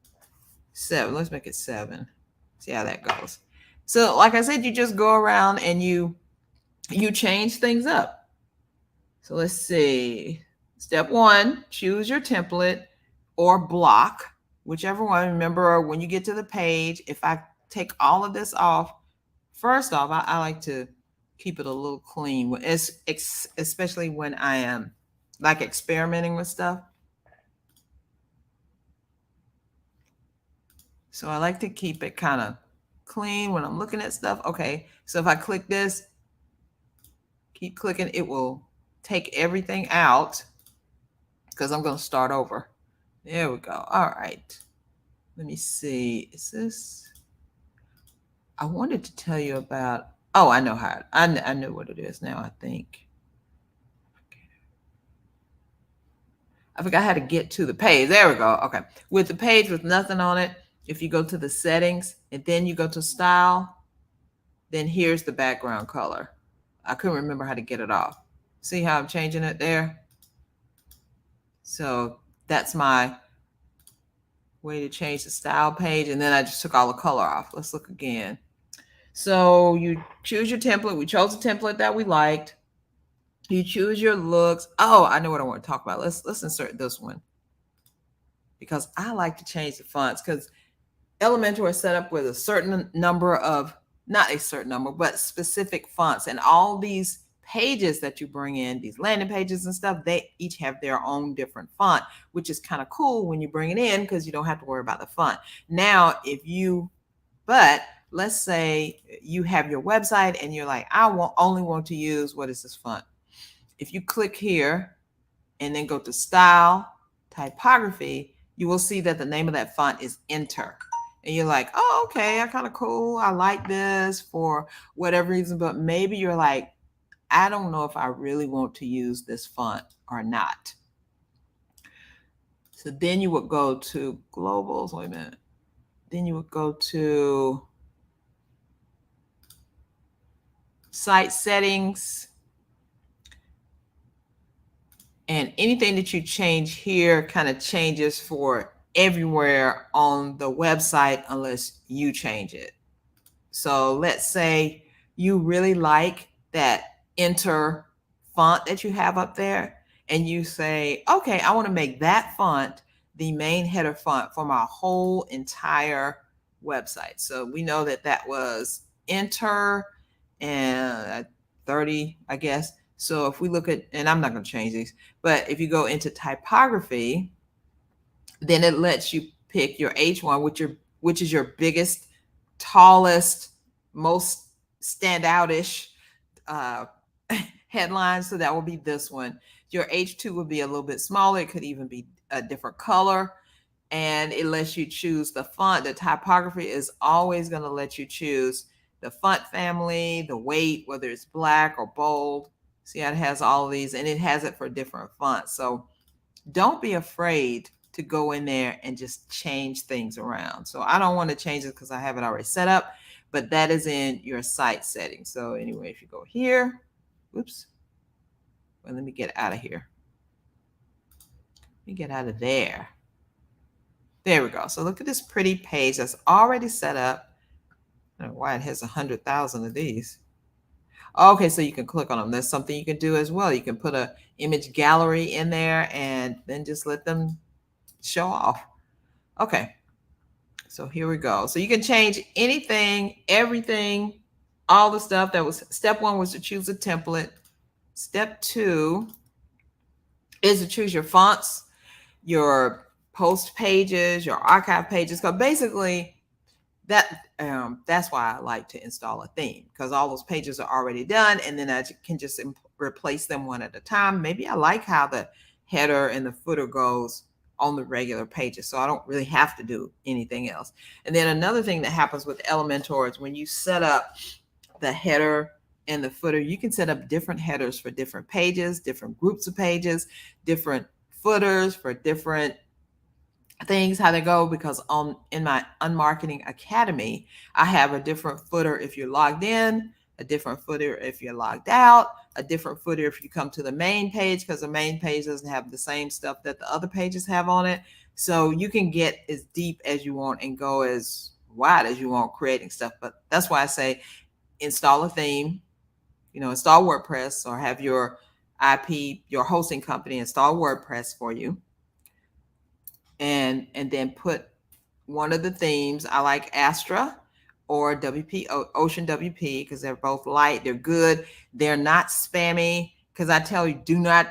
7. Let's make it 7. See how that goes. So like I said, you just go around and you change things up. So let's see. Step 1, choose your template or block, whichever one. Remember, when you get to the page, if I take all of this off, first off, I like to keep it a little clean, especially when I am like experimenting with stuff. So I like to keep it kind of clean when I'm looking at stuff. Okay, so if I click this, keep clicking, it will take everything out because I'm going to start over. There we go. All right. Let me see. Is this? I wanted to tell you about. Oh, I know how. I know what it is now, I think. I forgot how to get to the page. There we go. Okay. With the page with nothing on it, if you go to the settings and then you go to style, then here's the background color. I couldn't remember how to get it off. See how I'm changing it there? So that's my way to change the style page. And then I just took all the color off. Let's look again. So you choose your template. We chose a template that we liked. You choose your looks. Oh, I know what I want to talk about. Let's insert this one, because I like to change the fonts, because Elementor is set up with a certain number of, not a certain number, but specific fonts. And all these pages that you bring in, these landing pages and stuff, they each have their own different font, which is kind of cool when you bring it in, because you don't have to worry about the font. Now, but let's say you have your website and you're like, I only want to use, what is this font? If you click here and then go to style, typography, you will see that the name of that font is Enter. And you're like, oh, okay, kind of cool. I like this for whatever reason, but maybe you're like, I don't know if I really want to use this font or not. So then you would go to globals. Wait a minute. Then you would go to site settings. And anything that you change here kind of changes for everywhere on the website unless you change it. So let's say you really like that Enter font that you have up there, and you say, okay, I want to make that font the main header font for my whole entire website. So we know that that was Enter and 30, I guess. So if we look at, and I'm not going to change these, but if you go into typography, then it lets you pick your H1, which is your biggest, tallest, most standout-ish headline. So that will be this one. Your H2 would be a little bit smaller. It could even be a different color. And it lets you choose the font. The typography is always going to let you choose the font family, the weight, whether it's black or bold. See how it has all of these, and it has it for different fonts. So don't be afraid to go in there and just change things around. So I don't want to change it because I have it already set up, but that is in your site settings. So anyway, if you go here, oops, well, let me get out of here. Let me get out of there. There we go. So look at this pretty page that's already set up. I don't know why it has 100,000 of these. Okay, so you can click on them. That's something you can do as well. You can put a image gallery in there and then just let them show off. Okay, so here we go. So you can change anything, everything, all the stuff that was step 1 was to choose a template. Step 2 is to choose your fonts, your post pages, your archive pages. Because basically that's why I like to install a theme, because all those pages are already done, and then I can just replace them one at a time. Maybe I like how the header and the footer goes on the regular pages, so I don't really have to do anything else. And then another thing that happens with Elementor is when you set up the header and the footer, you can set up different headers for different pages, different groups of pages, different footers for different things, how they go, because in my Unmarketing Academy, I have a different footer if you're logged in, a different footer if you're logged out, a different footer if you come to the main page, because the main page doesn't have the same stuff that the other pages have on it. So you can get as deep as you want and go as wide as you want creating stuff. But that's why I say install a theme, install WordPress, or have your your hosting company install WordPress for you. And then put one of the themes. I like Astra or WP, Ocean WP, because they're both light. They're good. They're not spammy. Because I tell you, do not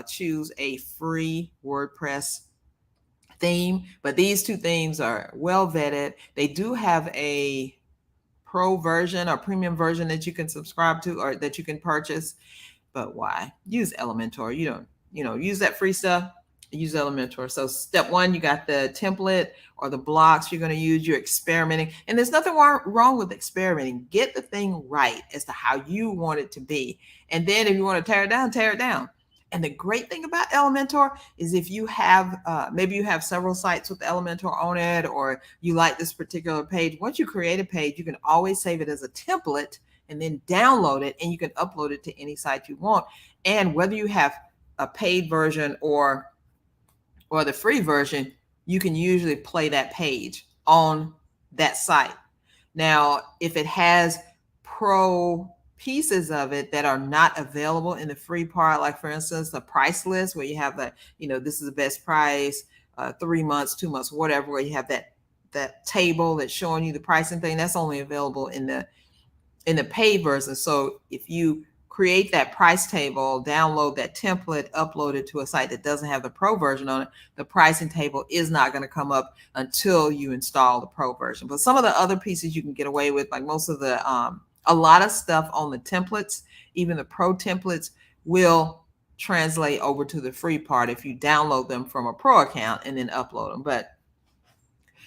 choose a free WordPress theme. But these two themes are well vetted. They do have a pro version or premium version that you can subscribe to or that you can purchase. But why? Use Elementor. You don't, use that free stuff. Use Elementor. So step 1, you got the template or the blocks you're going to use. You're experimenting, and there's nothing wrong with experimenting. Get the thing right as to how you want it to be, and then if you want to tear it down, tear it down. And the great thing about Elementor is if you have maybe you have several sites with Elementor on it, or you like this particular page, once you create a page, you can always save it as a template and then download it, and you can upload it to any site you want. And whether you have a paid version or the free version, you can usually play that page on that site. Now, if it has pro pieces of it that are not available in the free part, like for instance, the price list where you have the, this is the best price, 3 months, 2 months, whatever, where you have that table that's showing you the pricing thing, that's only available in the paid version. So if you create that price table, download that template, upload it to a site that doesn't have the pro version on it, the pricing table is not going to come up until you install the pro version. But some of the other pieces you can get away with, like most of the, a lot of stuff on the templates, even the pro templates, will translate over to the free part if you download them from a pro account and then upload them. But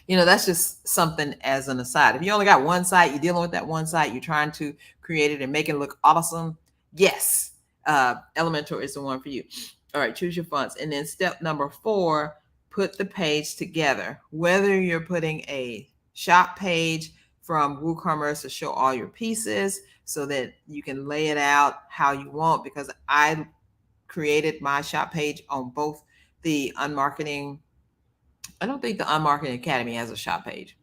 that's just something as an aside. If you only got one site, you're dealing with that one site, you're trying to create it and make it look awesome, yes, Elementor is the one for you. All right, choose your fonts. And then step number 4, put the page together. Whether you're putting a shop page from WooCommerce to show all your pieces so that you can lay it out how you want, because I created my shop page on both the Unmarketing. I don't think the Unmarketing Academy has a shop page.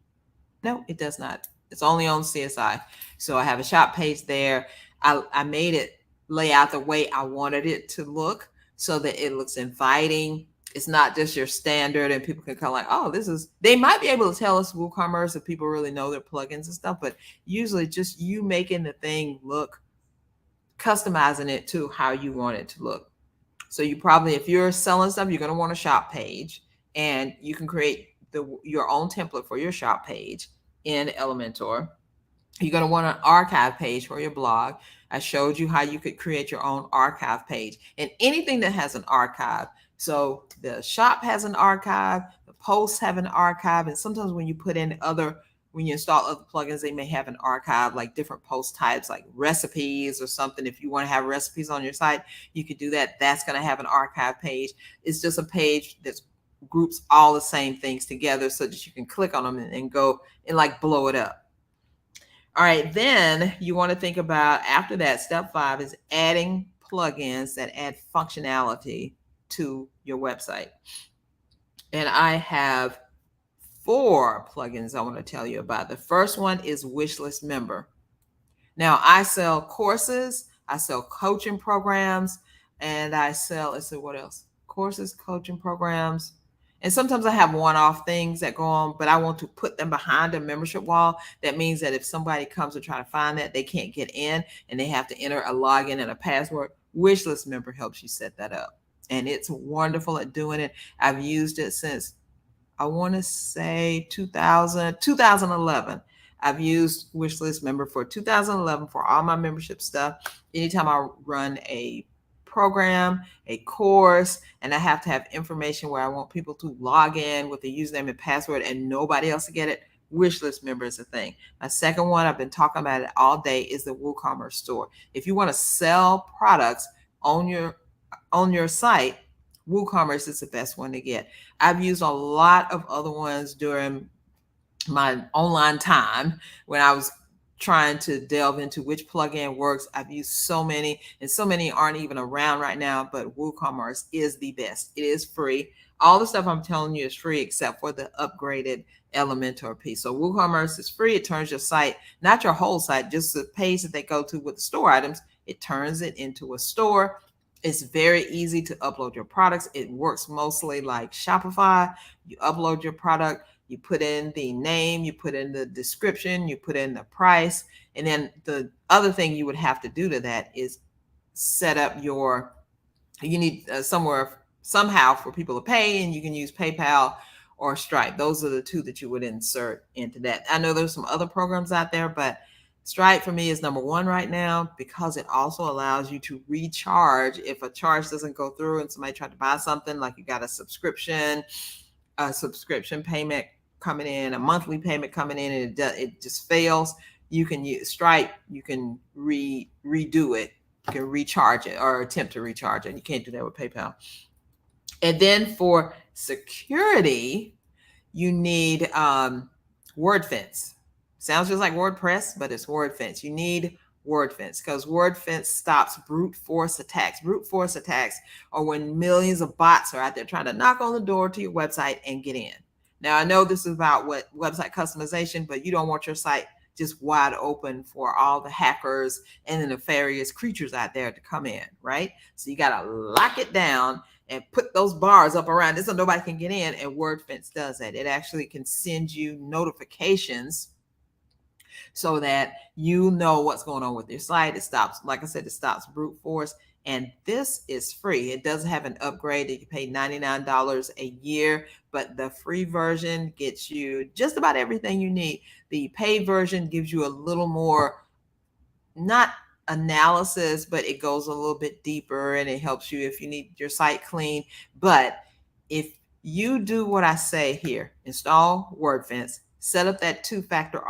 No, it does not. It's only on CSI. So I have a shop page there. I made it lay out the way I wanted it to look so that it looks inviting. It's not just your standard, and people can kind of like, oh, they might be able to tell us WooCommerce if people really know their plugins and stuff, but usually just you making the thing look, customizing it to how you want it to look. So you probably, if you're selling stuff, you're going to want a shop page, and you can create your own template for your shop page in Elementor. You're going to want an archive page for your blog. I showed you how you could create your own archive page, and anything that has an archive. So the shop has an archive, the posts have an archive, and sometimes when you put in other when you install other plugins, they may have an archive, like different post types, like recipes or something. If you want to have recipes on your site, you could do that. That's going to have an archive page. It's just a page that groups all the same things together so that you can click on them and go and like blow it up. All right, then you want to think about, after that, step 5 is adding plugins that add functionality to your website. And I have 4 plugins I want to tell you about. The first one is Wishlist Member. Now, I sell courses, I sell coaching programs, and I sell, let's see, what else? Courses, coaching programs. And sometimes I have one-off things that go on, but I want to put them behind a membership wall. That means that if somebody comes to try to find that, they can't get in and they have to enter a login and a password. Wishlist Member helps you set that up. And it's wonderful at doing it. I've used it since, I want to say 2011. I've used Wishlist Member for 2011 for all my membership stuff. Anytime I run a program, a course, and I have to have information where I want people to log in with the username and password and nobody else to get it, Wishlist Member is a thing. My second one, I've been talking about it all day, is the WooCommerce store. If you want to sell products on your site, WooCommerce is the best one to get. I've used a lot of other ones during my online time when I was trying to delve into which plugin works. I've used so many, and so many aren't even around right now, but WooCommerce is the best. It is free. All the stuff I'm telling you is free except for the upgraded Elementor piece. So WooCommerce is free. It turns your site, not your whole site, just the page that they go to with the store items, it turns it into a store. It's very easy to upload your products. It works mostly like Shopify. You upload your product, you put in the name, you put in the description, you put in the price. And then the other thing you would have to do to that is set up you need somehow for people to pay, and you can use PayPal or Stripe. Those are the 2 that you would insert into that. I know there's some other programs out there, but Stripe for me is number 1 right now because it also allows you to recharge if a charge doesn't go through and somebody tried to buy something, like you got a subscription payment coming in, a monthly payment coming in, and it just fails. You can use Stripe. You can redo it. You can recharge it or attempt to recharge it. You can't do that with PayPal. And then for security, you need WordFence. Sounds just like WordPress, but it's WordFence. You need WordFence because WordFence stops brute force attacks. Brute force attacks are when millions of bots are out there trying to knock on the door to your website and get in. Now, I know this is about website customization, but you don't want your site just wide open for all the hackers and the nefarious creatures out there to come in, right? So you got to lock it down and put those bars up around it so nobody can get in, and WordFence does that. It actually can send you notifications so that you know what's going on with your site. It stops, like I said, it stops brute force. And this is free. It does have an upgrade that you pay $99 a year, but the free version gets you just about everything you need. The paid version gives you a little more, not analysis, but it goes a little bit deeper and it helps you if you need your site clean. But if you do what I say here, install WordFence, set up that 2-factor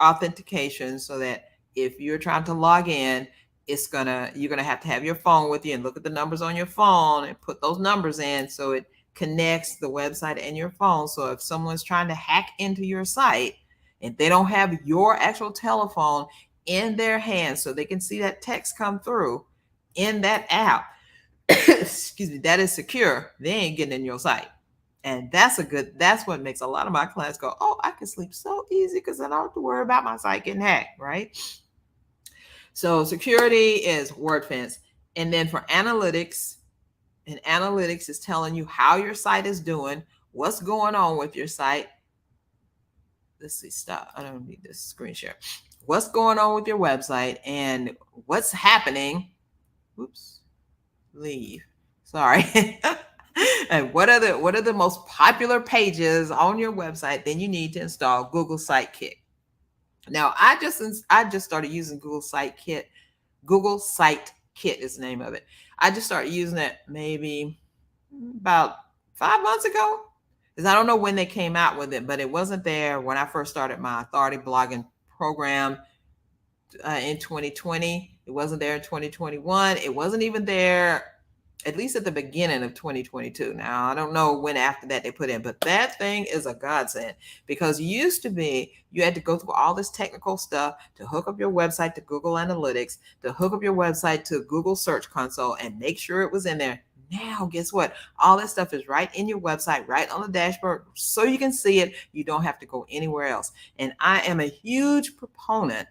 authentication so that if you're trying to log in, you're gonna have to have your phone with you and look at the numbers on your phone and put those numbers in so it connects the website and your phone. So if someone's trying to hack into your site and they don't have your actual telephone in their hands so they can see that text come through in that app, excuse me, that is secure, they ain't getting in your site. And that's what makes a lot of my clients go, oh, I can sleep so easy because I don't have to worry about my site getting hacked, right? So security is WordFence. And then for analytics, and analytics is telling you how your site is doing, what's going on with your site. Let's see, stop. I don't need this screen share. What's going on with your website and what's happening. Oops, leave. Sorry. And what are the most popular pages on your website? Then you need to install Google Sitekit. Now, I just started using Google Sitekit. Google Sitekit is the name of it. I just started using it maybe about 5 months ago. because I don't know when they came out with it, but it wasn't there when I first started my authority blogging program in 2020. It wasn't there in 2021. It wasn't even there, at least at the beginning of 2022. Now, I don't know when after that they put in, but that thing is a godsend, because used to be you had to go through all this technical stuff to hook up your website to Google Analytics, to hook up your website to Google Search Console and make sure it was in there. Now, guess what? All that stuff is right in your website, right on the dashboard, so you can see it. You don't have to go anywhere else. And I am a huge proponent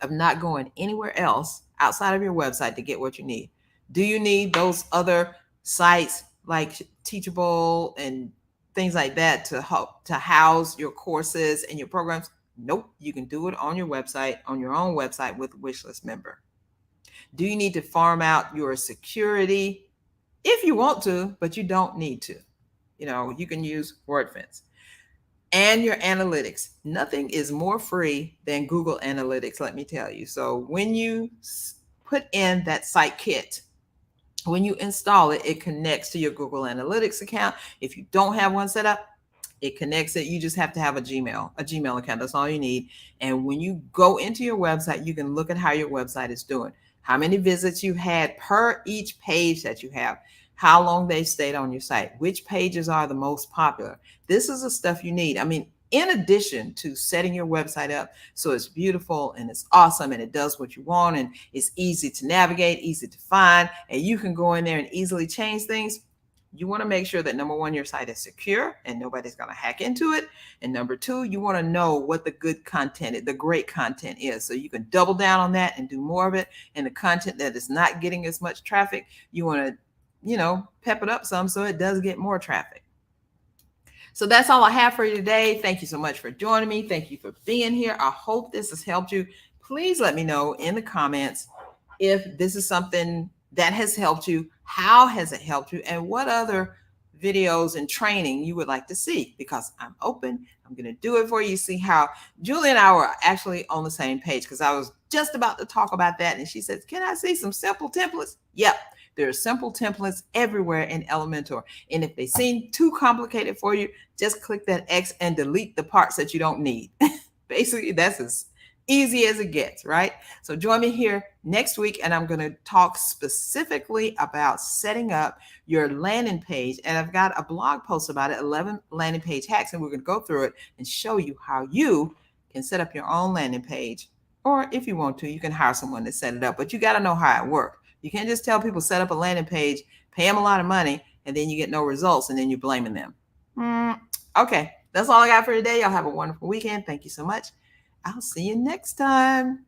of not going anywhere else outside of your website to get what you need. Do you need those other sites like Teachable and things like that to help to house your courses and your programs? Nope. You can do it on your website, on your own website with Wishlist Member. Do you need to farm out your security? If you want to, but you don't need to. You can use WordFence. And your analytics. Nothing is more free than Google Analytics, let me tell you. So when you put in that site kit, when you install it, it connects to your Google Analytics account. If you don't have one set up, it connects it. You just have to have a Gmail account. That's all you need. And when you go into your website, you can look at how your website is doing, how many visits you had per each page that you have, how long they stayed on your site, which pages are the most popular. This is the stuff you need. I mean, in addition to setting your website up so it's beautiful and it's awesome and it does what you want and it's easy to navigate, easy to find, and you can go in there and easily change things, you want to make sure that, number one, your site is secure and nobody's going to hack into it. And number two, you want to know what the good content, the great content is. So you can double down on that and do more of it. And the content that is not getting as much traffic, you want to pep it up some so it does get more traffic. So that's all I have for you today. Thank you so much for joining me. Thank you for being here. I hope this has helped you. Please let me know in the comments if this is something that has helped you. How has it helped you? And what other videos and training you would like to see, because I'm open. I'm going to do it for you. See how Julie and I were actually on the same page, because I was just about to talk about that. And she says, can I see some simple templates? Yep. There are simple templates everywhere in Elementor. And if they seem too complicated for you, just click that X and delete the parts that you don't need. Basically, that's as easy as it gets, right? So join me here next week, and I'm going to talk specifically about setting up your landing page. And I've got a blog post about it, 11 landing page hacks, and we're going to go through it and show you how you can set up your own landing page. Or if you want to, you can hire someone to set it up, but you got to know how it works. You can't just tell people set up a landing page, pay them a lot of money, and then you get no results, and then you're blaming them. Okay, that's all I got for today. Y'all have a wonderful weekend. Thank you so much. I'll see you next time.